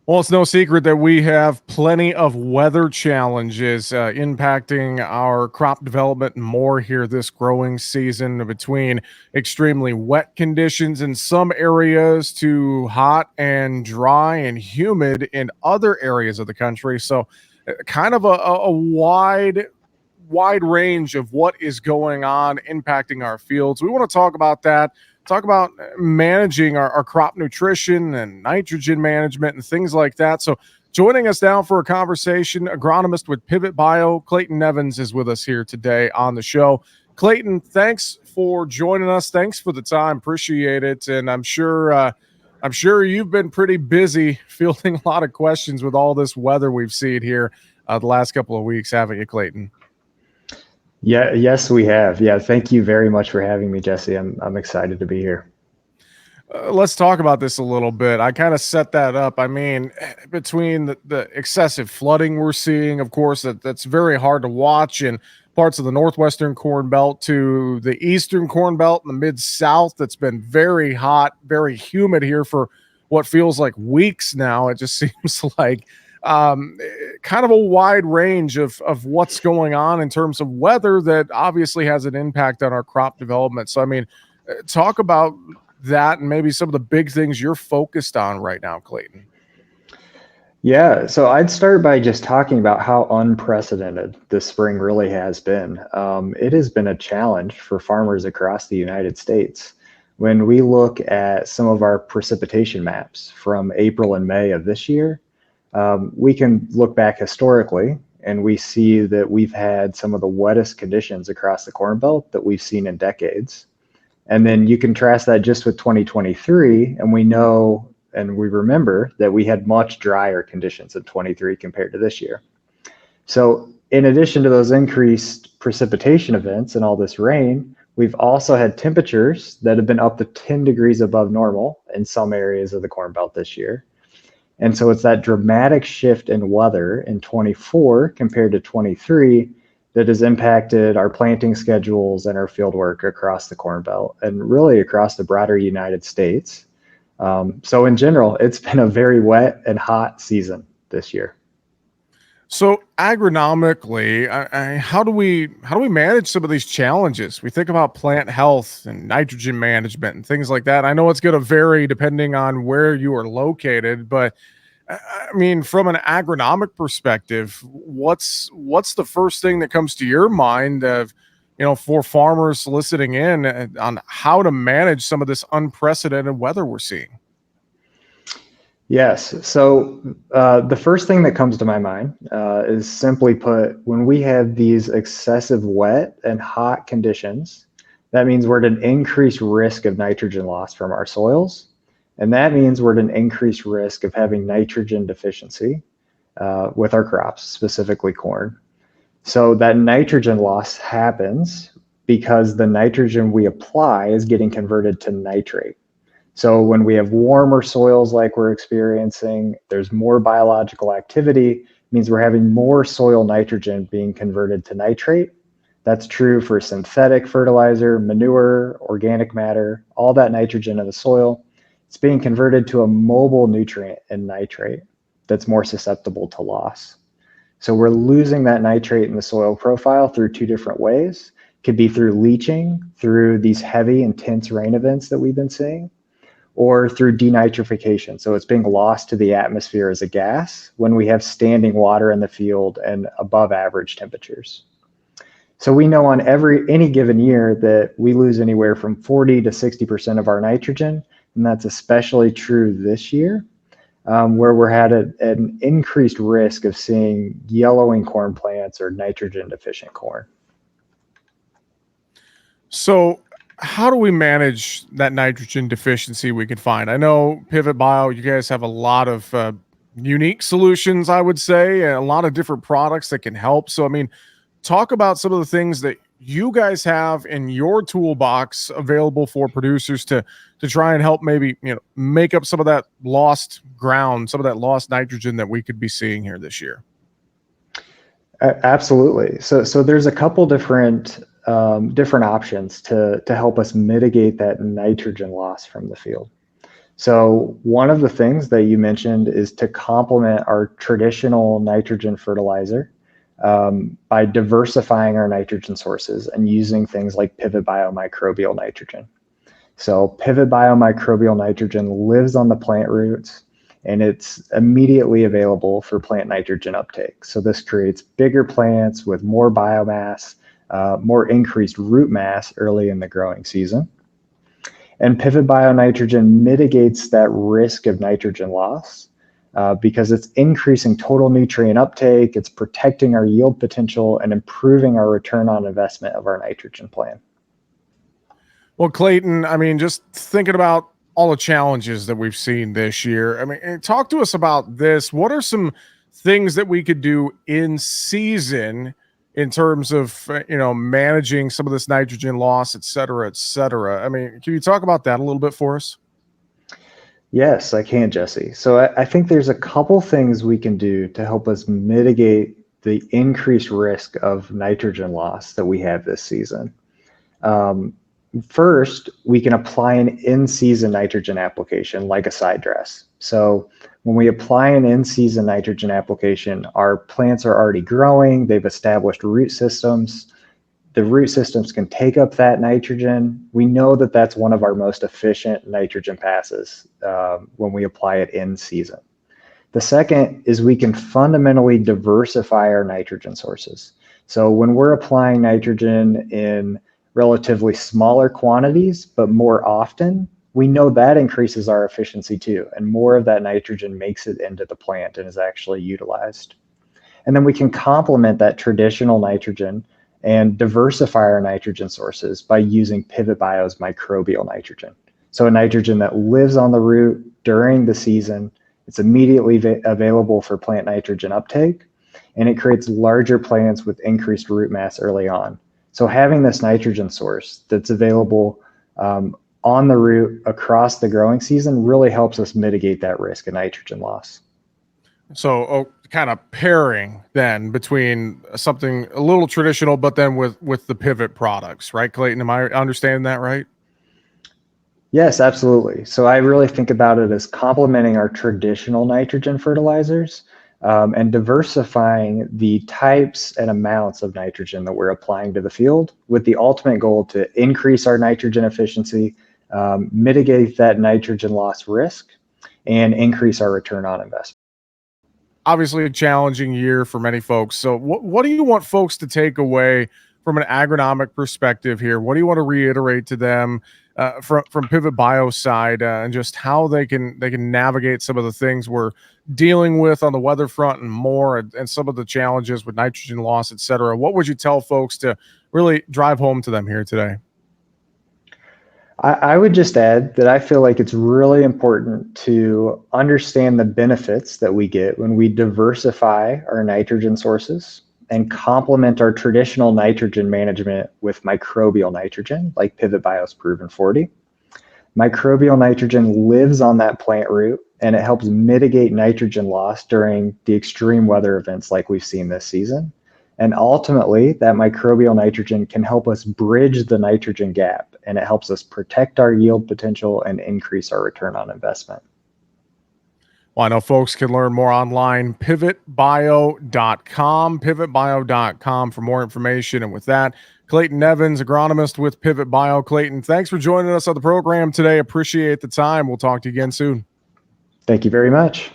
Well, it's no secret that we have plenty of weather challenges impacting our crop development and more here this growing season, between extremely wet conditions in some areas to hot and dry and humid in other areas of the country. So, kind of a wide range of what is going on impacting our fields. We want to talk about that, talk about managing our crop nutrition and nitrogen management and things like that. So, joining us now for a conversation, agronomist with Pivot Bio, Clayton Nevins, is with us here today on the show. Clayton, thanks for joining us. Thanks for the time. Appreciate it. And I'm sure you've been pretty busy fielding a lot of questions with all this weather we've seen here the last couple of weeks, haven't you, Clayton? Yeah, yes, we have. Yeah, thank you very much for having me, Jesse. I'm excited to be here. Let's talk about this a little bit. I kind of set that up. I mean, between the excessive flooding we're seeing, of course, that's very hard to watch in parts of the northwestern Corn Belt to the eastern Corn Belt and the mid South. That's been very hot, very humid here for what feels like weeks now. It just seems like um, kind of a wide range of what's going on in terms of weather that obviously has an impact on our crop development. So, I mean, talk about that and maybe some of the big things you're focused on right now, Clayton. Yeah, so I'd start by just talking about how unprecedented this spring really has been. It has been a challenge for farmers across the United States. When we look at some of our precipitation maps from April and May of this year, we can look back historically and we see that we've had some of the wettest conditions across the Corn Belt that we've seen in decades. And then you contrast that just with 2023, and we know and we remember that we had much drier conditions in 23 compared to this year. So in addition to those increased precipitation events and all this rain, we've also had temperatures that have been up to 10 degrees above normal in some areas of the Corn Belt this year. And so it's that dramatic shift in weather in 24 compared to 23 that has impacted our planting schedules and our field work across the Corn Belt and really across the broader United States. So in general, it's been a very wet and hot season this year. So agronomically, how do we manage some of these challenges? We think about plant health and nitrogen management and things like that. I know it's going to vary depending on where you are located, but I mean, from an agronomic perspective, what's the first thing that comes to your mind of, for farmers listening in on how to manage some of this unprecedented weather we're seeing? Yes. So the first thing that comes to my mind is simply put, when we have these excessive wet and hot conditions, that means we're at an increased risk of nitrogen loss from our soils. And that means we're at an increased risk of having nitrogen deficiency with our crops, specifically corn. So that nitrogen loss happens because the nitrogen we apply is getting converted to nitrate. So when we have warmer soils like we're experiencing, there's more biological activity, means we're having more soil nitrogen being converted to nitrate. That's true for synthetic fertilizer, manure, organic matter, all that nitrogen in the soil. It's being converted to a mobile nutrient in nitrate that's more susceptible to loss. So we're losing that nitrate in the soil profile through two different ways. It could be through leaching, through these heavy, intense rain events that we've been seeing, or through denitrification. So it's being lost to the atmosphere as a gas when we have standing water in the field and above average temperatures. So we know on any given year that we lose anywhere from 40 to 60% of our nitrogen, and that's especially true this year, where we're at an increased risk of seeing yellowing corn plants or nitrogen deficient corn. So how do we manage that nitrogen deficiency we can find? I know Pivot Bio, you guys have a lot of unique solutions, I would say, and a lot of different products that can help. So, I mean, talk about some of the things that you guys have in your toolbox available for producers to try and help maybe make up some of that lost ground, some of that lost nitrogen that we could be seeing here this year. Absolutely. So there's a couple different options to help us mitigate that nitrogen loss from the field. So one of the things that you mentioned is to complement our traditional nitrogen fertilizer by diversifying our nitrogen sources and using things like pivot biomicrobial nitrogen. So pivot biomicrobial nitrogen lives on the plant roots and it's immediately available for plant nitrogen uptake. So this creates bigger plants with more biomass, more increased root mass early in the growing season. And pivot bionitrogen mitigates that risk of nitrogen loss because it's increasing total nutrient uptake, it's protecting our yield potential, and improving our return on investment of our nitrogen plan. Well, Clayton, I mean, just thinking about all the challenges that we've seen this year. I mean, talk to us about this. What are some things that we could do in season in terms of managing some of this nitrogen loss, et cetera, et cetera? I mean, can you talk about that a little bit for us? Yes, I can, Jesse. So I think there's a couple things we can do to help us mitigate the increased risk of nitrogen loss that we have this season. Um, First, we can apply an in-season nitrogen application like a side dress. So when we apply an in-season nitrogen application, our plants are already growing, they've established root systems. The root systems can take up that nitrogen. We know that that's one of our most efficient nitrogen passes when we apply it in season. The second is we can fundamentally diversify our nitrogen sources. So when we're applying nitrogen in relatively smaller quantities, but more often, we know that increases our efficiency too, and more of that nitrogen makes it into the plant and is actually utilized. And then we can complement that traditional nitrogen and diversify our nitrogen sources by using Pivot Bio's microbial nitrogen. So a nitrogen that lives on the root during the season, it's immediately available for plant nitrogen uptake, and it creates larger plants with increased root mass early on. So having this nitrogen source that's available on the root across the growing season really helps us mitigate that risk of nitrogen loss. So, kind of pairing then between something a little traditional, but then with the pivot products, right, Clayton? Am I understanding that right? Yes, absolutely. So I really think about it as complementing our traditional nitrogen fertilizers and diversifying the types and amounts of nitrogen that we're applying to the field with the ultimate goal to increase our nitrogen efficiency, mitigate that nitrogen loss risk, and increase our return on investment. Obviously a challenging year for many folks. So what do you want folks to take away from an agronomic perspective here? What do you want to reiterate to them from Pivot Bio side and just how they can navigate some of the things we're dealing with on the weather front and more and some of the challenges with nitrogen loss, et cetera? What would you tell folks to really drive home to them here today? I would just add that I feel like it's really important to understand the benefits that we get when we diversify our nitrogen sources and complement our traditional nitrogen management with microbial nitrogen, like Pivot Bio's Proven 40. Microbial nitrogen lives on that plant root and it helps mitigate nitrogen loss during the extreme weather events like we've seen this season. And ultimately, that microbial nitrogen can help us bridge the nitrogen gap and it helps us protect our yield potential and increase our return on investment. Well, I know folks can learn more online, pivotbio.com for more information. And with that, Clayton Evans, agronomist with Pivot Bio. Clayton, thanks for joining us on the program today. Appreciate the time. We'll talk to you again soon. Thank you very much.